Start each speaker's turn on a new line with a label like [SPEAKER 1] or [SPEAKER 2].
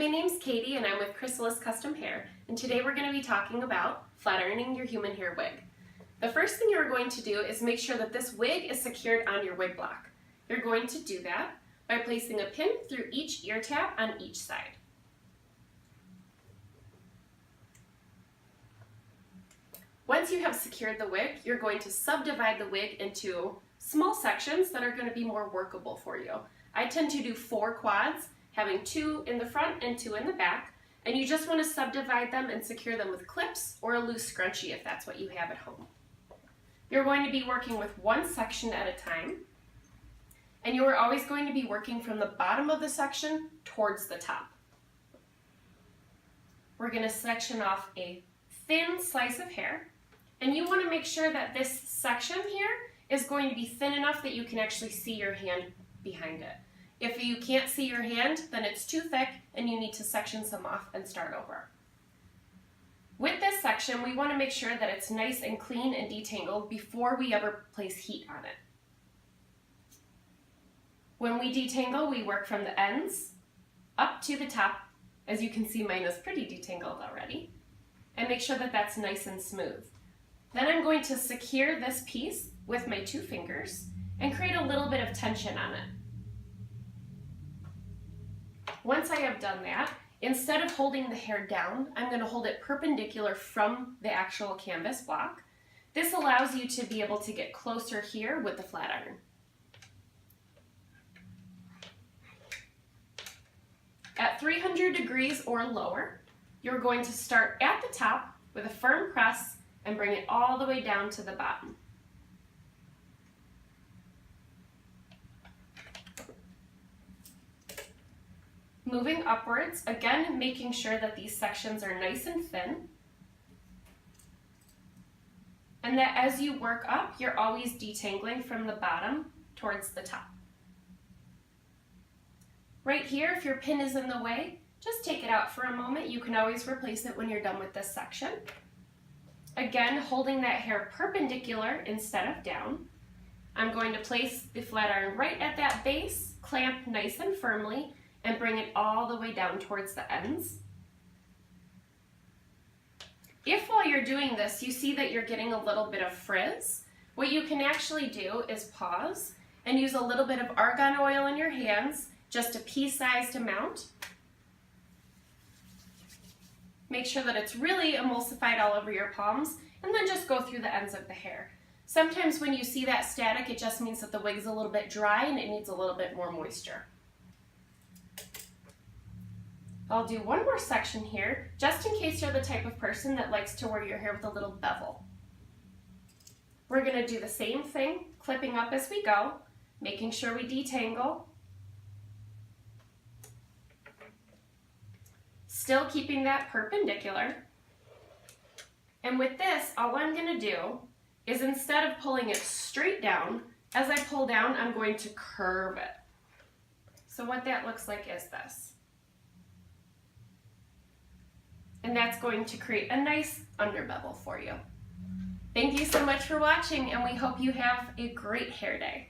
[SPEAKER 1] My name's Katie and I'm with Chrysalis Custom Hair, and today we're going to be talking about flat ironing your human hair wig. The first thing you're going to do is make sure that this wig is secured on your wig block. You're going to do that by placing a pin through each ear tab on each side. Once you have secured the wig, you're going to subdivide the wig into small sections that are going to be more workable for you. I tend to do 4 quads, having 2 in the front and 2 in the back, and you just want to subdivide them and secure them with clips or a loose scrunchie if that's what you have at home. You're going to be working with one section at a time, and you are always going to be working from the bottom of the section towards the top. We're going to section off a thin slice of hair, and you want to make sure that this section here is going to be thin enough that you can actually see your hand behind it. If you can't see your hand, then it's too thick and you need to section some off and start over. With this section, we want to make sure that it's nice and clean and detangled before we ever place heat on it. When we detangle, we work from the ends up to the top. As you can see, mine is pretty detangled already. And make sure that that's nice and smooth. Then I'm going to secure this piece with my 2 fingers and create a little bit of tension on it. Once I have done that, instead of holding the hair down, I'm going to hold it perpendicular from the actual canvas block. This allows you to be able to get closer here with the flat iron. At 300 degrees or lower, you're going to start at the top with a firm press and bring it all the way down to the bottom. Moving upwards, again making sure that these sections are nice and thin, and that as you work up, you're always detangling from the bottom towards the top. Right here, if your pin is in the way, just take it out for a moment. You can always replace it when you're done with this section. Again, holding that hair perpendicular instead of down. I'm going to place the flat iron right at that base, clamp nice and firmly, and bring it all the way down towards the ends. If while you're doing this, you see that you're getting a little bit of frizz, what you can actually do is pause and use a little bit of argan oil in your hands, just a pea-sized amount. Make sure that it's really emulsified all over your palms, and then just go through the ends of the hair. Sometimes when you see that static, it just means that the wig is a little bit dry and it needs a little bit more moisture. I'll do one more section here, just in case you're the type of person that likes to wear your hair with a little bevel. We're going to do the same thing, clipping up as we go, making sure we detangle. Still keeping that perpendicular. And with this, all I'm going to do is instead of pulling it straight down, as I pull down, I'm going to curve it. So what that looks like is this. And that's going to create a nice under bevel for you. Thank you so much for watching, and we hope you have a great hair day.